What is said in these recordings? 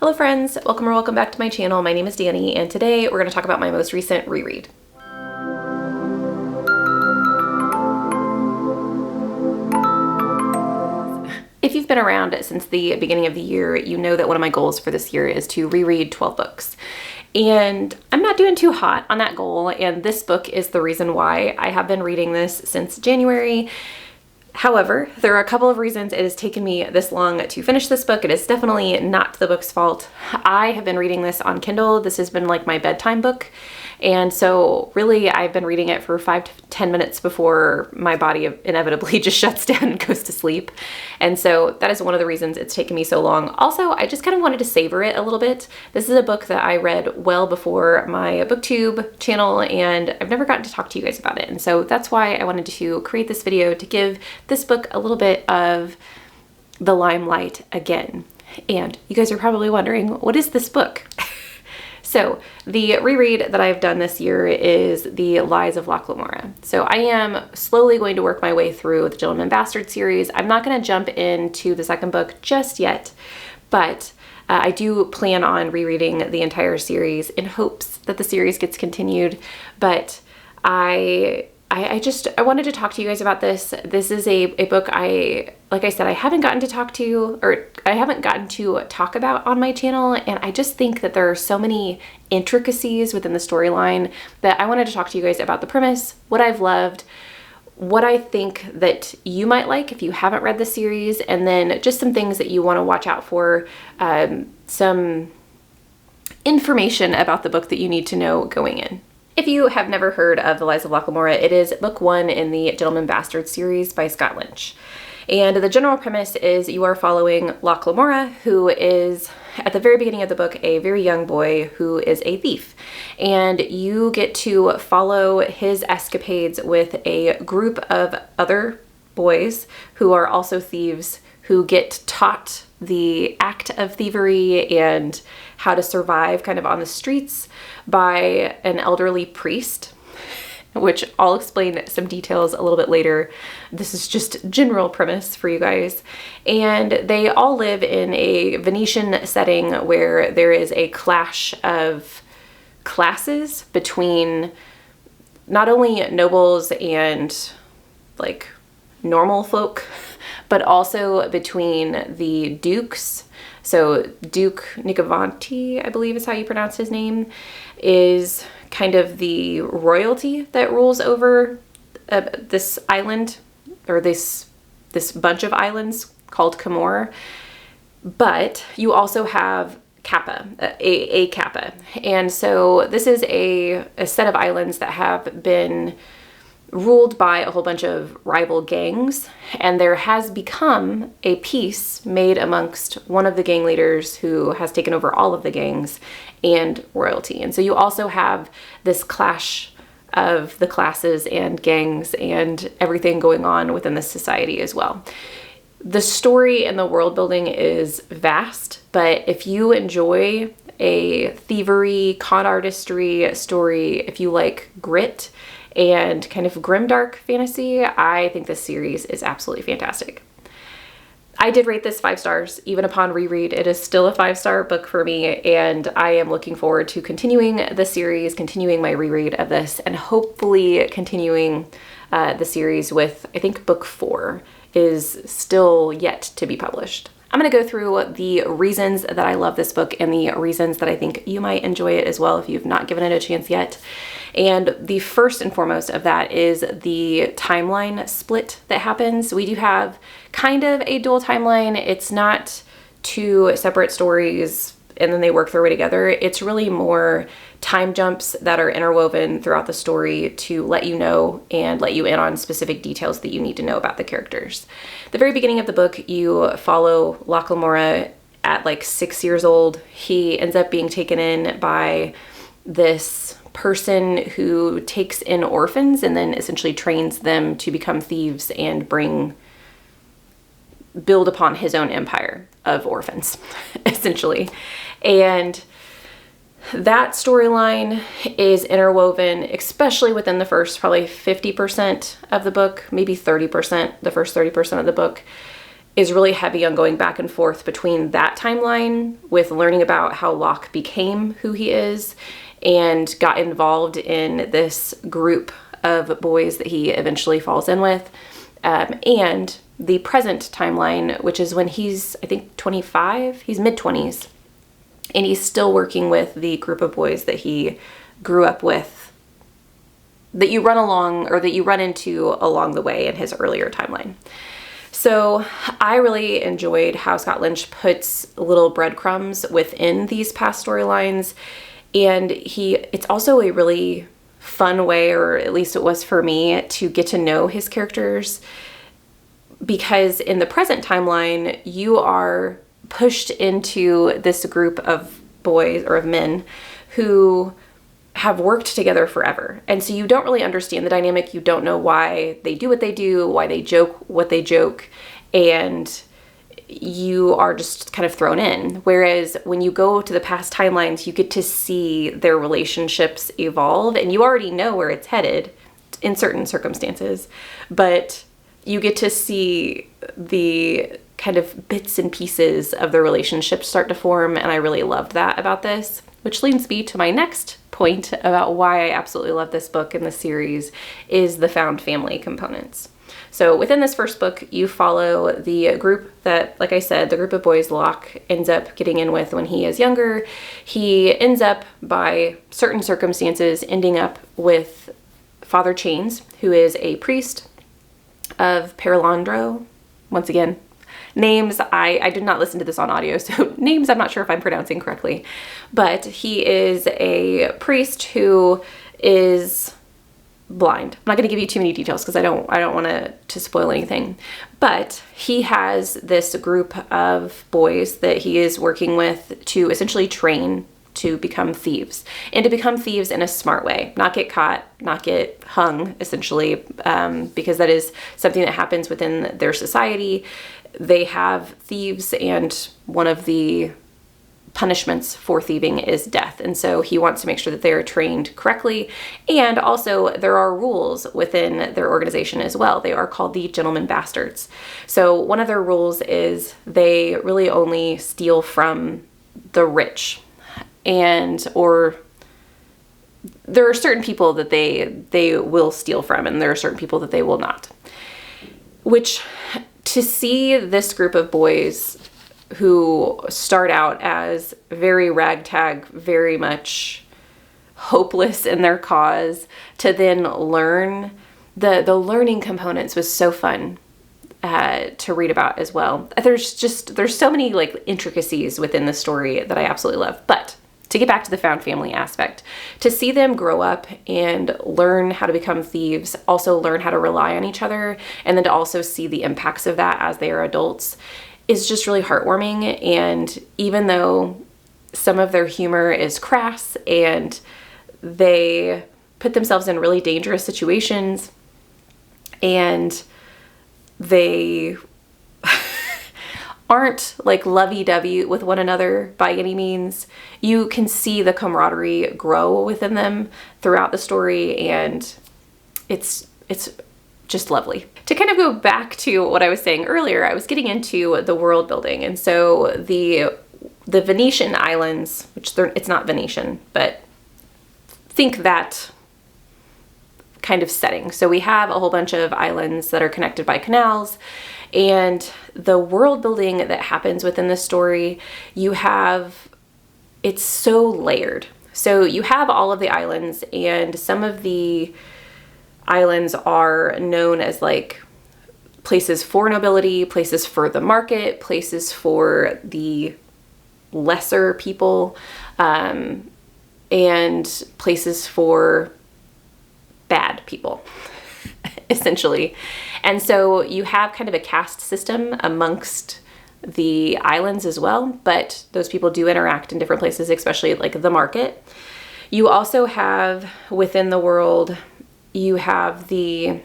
Hello friends, welcome or welcome back to my channel. My name is Danny and today we're going to talk about my most recent reread. If you've been around since the beginning of the year, you know that one of my goals for this year is to reread 12 books. And I'm not doing too hot on that goal, and this book is the reason why. I have been reading this since January. However, there are a couple of reasons it has taken me this long to finish this book. It is definitely not the book's fault. I have been reading this on Kindle. This has been like my bedtime book. And so really I've been reading it for 5 to 10 minutes before my body inevitably just shuts down and goes to sleep. And so that is one of the reasons it's taken me so long. Also, I just kind of wanted to savor it a little bit. This is a book that I read well before my booktube channel, and I've never gotten to talk to you guys about it. And so that's why I wanted to create this video, to give this book a little bit of the limelight again. And you guys are probably wondering, what is this book? So the reread that I've done this year is The Lies of Locke Lamora. So I am slowly going to work my way through the Gentleman Bastard series. I'm not going to jump into the second book just yet, but I do plan on rereading the entire series in hopes that the series gets continued. But I wanted to talk to you guys about this. This is a book like I said, I haven't gotten to talk about on my channel, and I just think that there are so many intricacies within the storyline that I wanted to talk to you guys about the premise, what I've loved, what I think that you might like if you haven't read the series, and then just some things that you want to watch out for, some information about the book that you need to know going in. If you have never heard of The Lies of Locke Lamora, it is book 1 in the Gentleman Bastard series by Scott Lynch. And the general premise is you are following Locke Lamora, who is, at the very beginning of the book, a very young boy who is a thief. And you get to follow his escapades with a group of other boys who are also thieves, who get taught the act of thievery and how to survive kind of on the streets by an elderly priest, which I'll explain some details a little bit later. This is just general premise for you guys. And they all live in a Venetian setting where there is a clash of classes between not only nobles and like normal folk, but also between the dukes. So Duke Nicovanti, I believe is how you pronounce his name, is kind of the royalty that rules over this island, or this bunch of islands called Camor. But you also have Kappa, a Kappa. And so this is a set of islands that have been ruled by a whole bunch of rival gangs, and there has become a peace made amongst one of the gang leaders who has taken over all of the gangs and royalty. And so you also have this clash of the classes and gangs and everything going on within this society as well. The story and the world building is vast, but if you enjoy a thievery, con artistry story, if you like grit and kind of grimdark fantasy, I think this series is absolutely fantastic. I did rate this 5 stars, even upon reread. It is still a 5-star book for me, and I am looking forward to continuing the series, continuing my reread of this, and hopefully continuing the series with, I think book 4 is still yet to be published. I'm going to go through the reasons that I love this book and the reasons that I think you might enjoy it as well if you've not given it a chance yet. And the first and foremost of that is the timeline split that happens. We do have kind of a dual timeline. It's not 2 separate stories and then they work their way together. It's really more time jumps that are interwoven throughout the story to let you know and let you in on specific details that you need to know about the characters. The very beginning of the book, you follow Locke Lamora at like 6 years old. He ends up being taken in by this person who takes in orphans and then essentially trains them to become thieves and build upon his own empire of orphans, essentially. And that storyline is interwoven, especially within the first probably 50% of the book, maybe 30%, the first 30% of the book. is really heavy on going back and forth between that timeline with learning about how Locke became who he is and got involved in this group of boys that he eventually falls in with, and the present timeline, which is when he's, I think, 25, he's mid-20s, and he's still working with the group of boys that he grew up with, that you run into along the way in his earlier timeline. So I really enjoyed how Scott Lynch puts little breadcrumbs within these past storylines, and it's also a really fun way, or at least it was for me, to get to know his characters, because in the present timeline, you are pushed into this group of boys or of men who have worked together forever. And so you don't really understand the dynamic. You don't know why they do what they do, why they joke what they joke, and you are just kind of thrown in. Whereas when you go to the past timelines, you get to see their relationships evolve, and you already know where it's headed in certain circumstances, but you get to see the kind of bits and pieces of the relationship start to form, and I really loved that about this, which leads me to my next point about why I absolutely love this book and the series is the found family components. So within this first book, you follow the group that, like I said, the group of boys Locke ends up getting in with when he is younger. He ends up, by certain circumstances, ending up with Father Chains, who is a priest of Perilandro. Once again, names, I did not listen to this on audio, so names I'm not sure if I'm pronouncing correctly, but he is a priest who is blind. I'm not going to give you too many details because I don't want to spoil anything, but he has this group of boys that he is working with to essentially train to become thieves, and to become thieves in a smart way, not get caught, not get hung, essentially, because that is something that happens within their society. They have thieves, and one of the punishments for thieving is death. And so he wants to make sure that they are trained correctly. And also there are rules within their organization as well. They are called the Gentlemen Bastards. So one of their rules is they really only steal from the rich, or there are certain people that they will steal from, and there are certain people that they will not. Which, to see this group of boys who start out as very ragtag, very much hopeless in their cause, to then learn, the learning components was so fun to read about as well. There's so many like intricacies within the story that I absolutely love. But to get back to the found family aspect, to see them grow up and learn how to become thieves, also learn how to rely on each other, and then to also see the impacts of that as they are adults, is just really heartwarming. And even though some of their humor is crass and they put themselves in really dangerous situations and they aren't like lovey-dovey with one another by any means, you can see the camaraderie grow within them throughout the story, and it's just lovely. To kind of go back to what I was saying earlier, I was getting into the world building, and so the Venetian islands, which it's not Venetian, but think that kind of setting. So we have a whole bunch of islands that are connected by canals, and the world building that happens within the story, it's so layered. So you have all of the islands, and some of the islands are known as like places for nobility, places for the market, places for the lesser people, and places for bad people, essentially. And so you have kind of a caste system amongst the islands as well, but those people do interact in different places, especially like the market. You also have within the world, you have I'll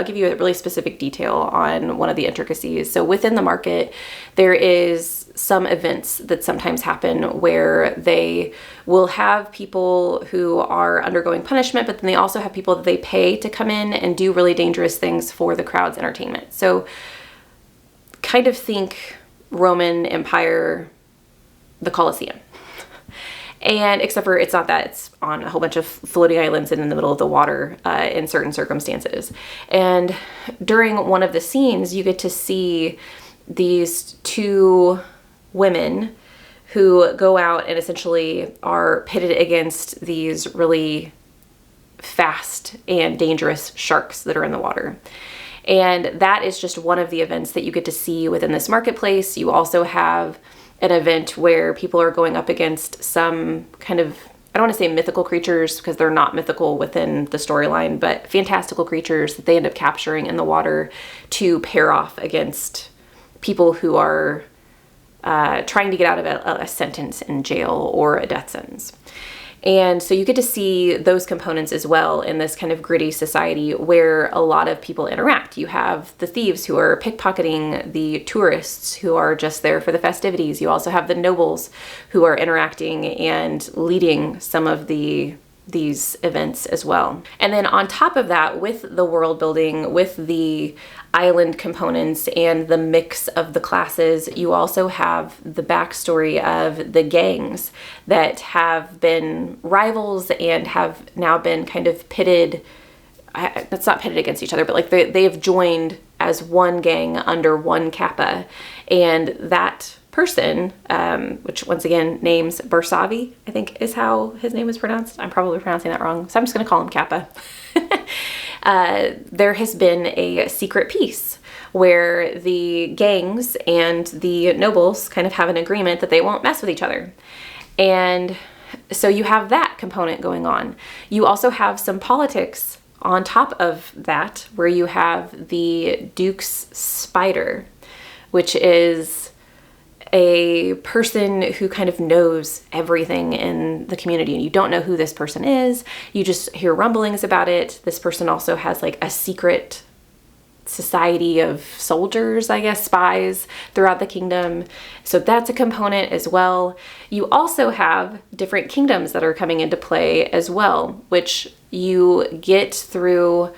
give you a really specific detail on one of the intricacies. So within the market, there is some events that sometimes happen where they will have people who are undergoing punishment, but then they also have people that they pay to come in and do really dangerous things for the crowd's entertainment. So kind of think Roman Empire, the Colosseum. And except for it's not that, it's on a whole bunch of floating islands and in the middle of the water in certain circumstances. And during one of the scenes, you get to see these two women who go out and essentially are pitted against these really fast and dangerous sharks that are in the water. And that is just one of the events that you get to see within this marketplace. You also have an event where people are going up against some kind of, I don't want to say mythical creatures because they're not mythical within the storyline, but fantastical creatures that they end up capturing in the water to pair off against people who are trying to get out of a sentence in jail or a death sentence. And so you get to see those components as well in this kind of gritty society where a lot of people interact. You have the thieves who are pickpocketing the tourists who are just there for the festivities. You also have the nobles who are interacting and leading some of these events as well. And then on top of that, with the world building, with the island components and the mix of the classes, you also have the backstory of the gangs that have been rivals and have now been kind of pitted, that's not pitted against each other, but like they've joined as one gang under one kappa. And that person, which once again names Bersavi, I think is how his name is pronounced. I'm probably pronouncing that wrong, so I'm just going to call him Kappa. There has been a secret peace where the gangs and the nobles kind of have an agreement that they won't mess with each other. And so you have that component going on. You also have some politics on top of that, where you have the Duke's Spider, which is a person who kind of knows everything in the community, and you don't know who this person is. You just hear rumblings about it. This person also has like a secret society of soldiers, I guess, spies throughout the kingdom. So that's a component as well. You also have different kingdoms that are coming into play as well, which you get through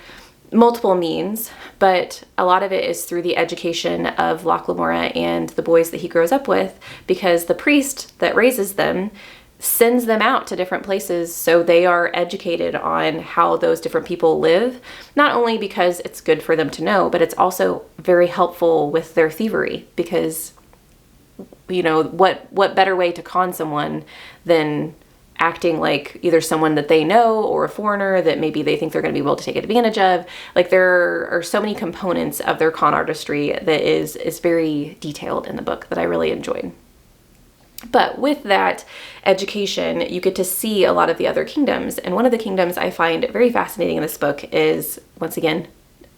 multiple means, but a lot of it is through the education of Locke Lamora and the boys that he grows up with, because the priest that raises them sends them out to different places so they are educated on how those different people live, not only because it's good for them to know, but it's also very helpful with their thievery, because you know, what better way to con someone than acting like either someone that they know or a foreigner that maybe they think they're going to be able to take advantage of. Like, there are so many components of their con artistry that is very detailed in the book that I really enjoyed. But with that education, you get to see a lot of the other kingdoms. And one of the kingdoms I find very fascinating in this book is, once again,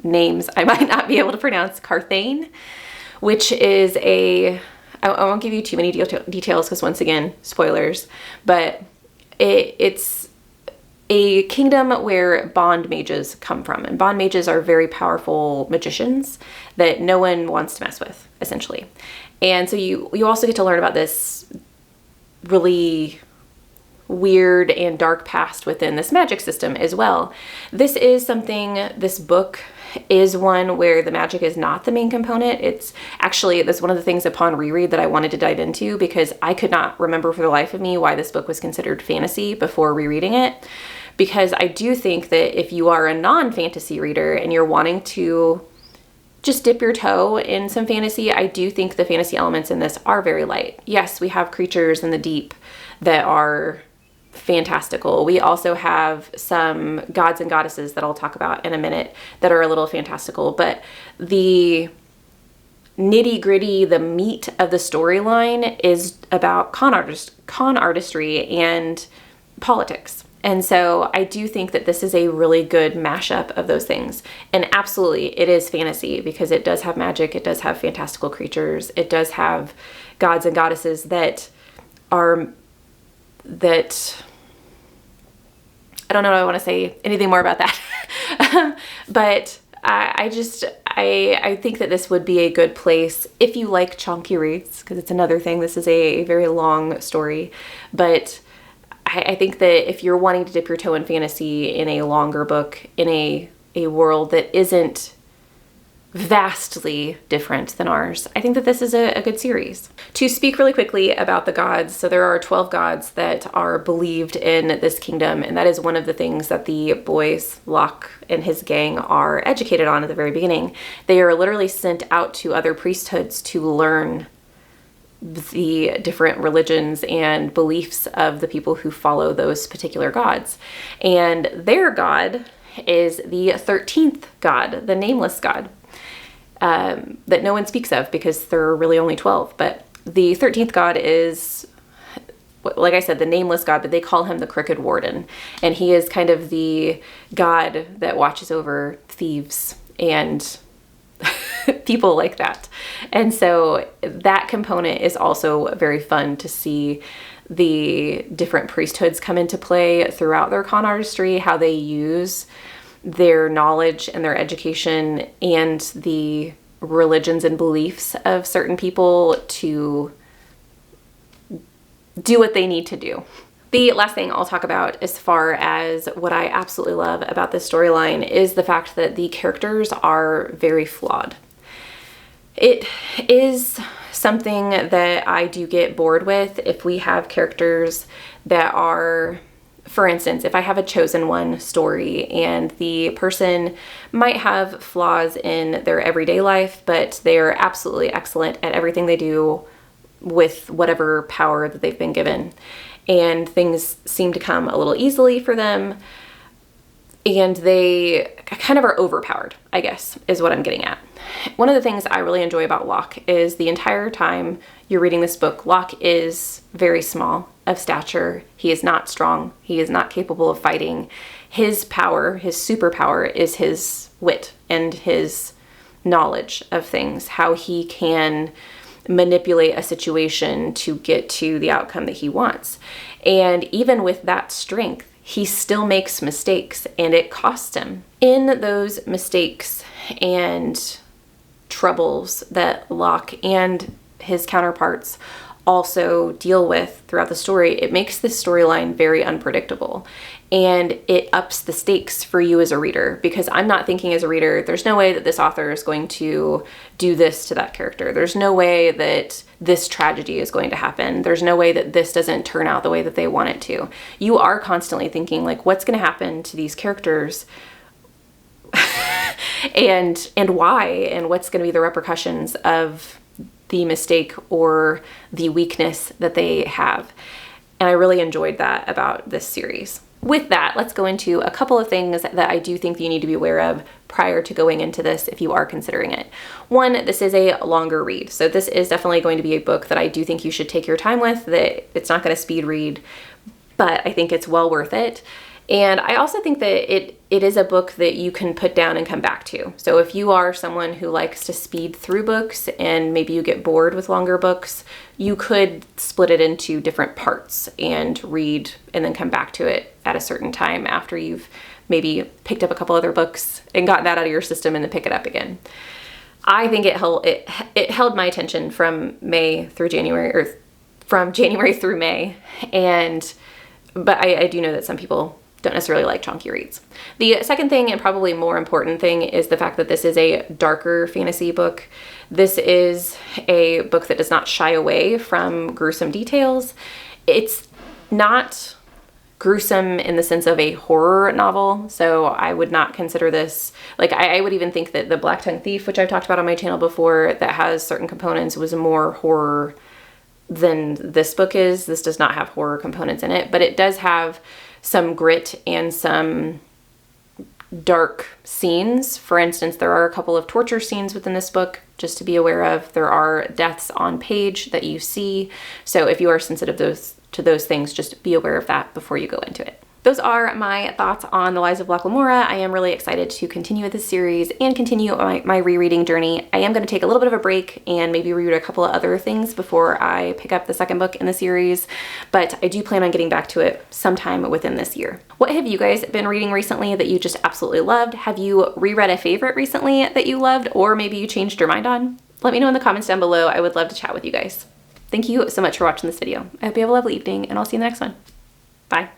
names I might not be able to pronounce, Carthage, which is I won't give you too many details because, once again, spoilers, but it's a kingdom where bond mages come from. And bond mages are very powerful magicians that no one wants to mess with, essentially. And so you also get to learn about this really weird and dark past within this magic system as well. This book is one where the magic is not the main component. It's actually, that's one of the things upon reread that I wanted to dive into, because I could not remember for the life of me why this book was considered fantasy before rereading it. Because I do think that if you are a non-fantasy reader and you're wanting to just dip your toe in some fantasy, I do think the fantasy elements in this are very light. Yes, we have creatures in the deep that are fantastical. We also have some gods and goddesses that I'll talk about in a minute that are a little fantastical, but the nitty gritty, the meat of the storyline is about con artistry and politics. And so I do think that this is a really good mashup of those things. And absolutely, it is fantasy because it does have magic, it does have fantastical creatures, it does have gods and goddesses that I don't know if I want to say anything more about that. But I I think that this would be a good place if you like chunky reads, because it's another thing. This is a very long story, but I think that if you're wanting to dip your toe in fantasy in a longer book, in a world that isn't vastly different than ours, I think that this is a good series. To speak really quickly about the gods, so there are 12 gods that are believed in this kingdom, and that is one of the things that the boys, Locke and his gang, are educated on at the very beginning. They are literally sent out to other priesthoods to learn the different religions and beliefs of the people who follow those particular gods. And their god is the 13th god, the nameless god. That no one speaks of because there are really only 12. But the 13th god is, like I said, the nameless god, but they call him the Crooked Warden. And he is kind of the god that watches over thieves and people like that. And so that component is also very fun to see the different priesthoods come into play throughout their con artistry, how they use their knowledge and their education and the religions and beliefs of certain people to do what they need to do. The last thing I'll talk about as far as what I absolutely love about this storyline is the fact that the characters are very flawed. It is something that I do get bored with if we have characters that are, for instance, if I have a chosen one story and the person might have flaws in their everyday life, but they're absolutely excellent at everything they do with whatever power that they've been given, and things seem to come a little easily for them, and they kind of are overpowered, I guess, is what I'm getting at. One of the things I really enjoy about Locke is the entire time you're reading this book, Locke is very small of stature. He is not strong. He is not capable of fighting. His power, his superpower, is his wit and his knowledge of things, how he can manipulate a situation to get to the outcome that he wants. And even with that strength, he still makes mistakes, and it costs him. In those mistakes and troubles that Locke and his counterparts also deal with throughout the story, it makes this storyline very unpredictable, and it ups the stakes for you as a reader, because I'm not thinking as a reader, there's no way that this author is going to do this to that character. There's no way that this tragedy is going to happen. There's no way that this doesn't turn out the way that they want it to. You are constantly thinking, like, what's going to happen to these characters and why, and what's going to be the repercussions of the mistake or the weakness that they have. And I really enjoyed that about this series. With that, let's go into a couple of things that I do think that you need to be aware of prior to going into this if you are considering it. One, this is a longer read. So this is definitely going to be a book that I do think you should take your time with, that it's not going to speed read, but I think it's well worth it. And I also think that it is a book that you can put down and come back to. So if you are someone who likes to speed through books and maybe you get bored with longer books, you could split it into different parts and read and then come back to it at a certain time after you've maybe picked up a couple other books and gotten that out of your system and then pick it up again. I think it held my attention from May through January, or from January through May, but I do know that some people don't necessarily like chunky reads. The second thing, and probably more important thing, is the fact that this is a darker fantasy book. This is a book that does not shy away from gruesome details. It's not gruesome in the sense of a horror novel, so I would not consider this, like, I would even think that the Black Tongue Thief, which I've talked about on my channel before, that has certain components, was more horror than this book is. This does not have horror components in it, but it does have some grit and some dark scenes. For instance, there are a couple of torture scenes within this book, just to be aware of. There are deaths on page that you see. So if you are sensitive to those things, just be aware of that before you go into it. those are my thoughts on The Lives of Locke Lamora. I am really excited to continue with this series and continue my rereading journey. I am going to take a little bit of a break and maybe reread a couple of other things before I pick up the second book in the series, but I do plan on getting back to it sometime within this year. What have you guys been reading recently that you just absolutely loved? Have you reread a favorite recently that you loved, or maybe you changed your mind on? Let me know in the comments down below. I would love to chat with you guys. Thank you so much for watching this video. I hope you have a lovely evening, and I'll see you in the next one. Bye.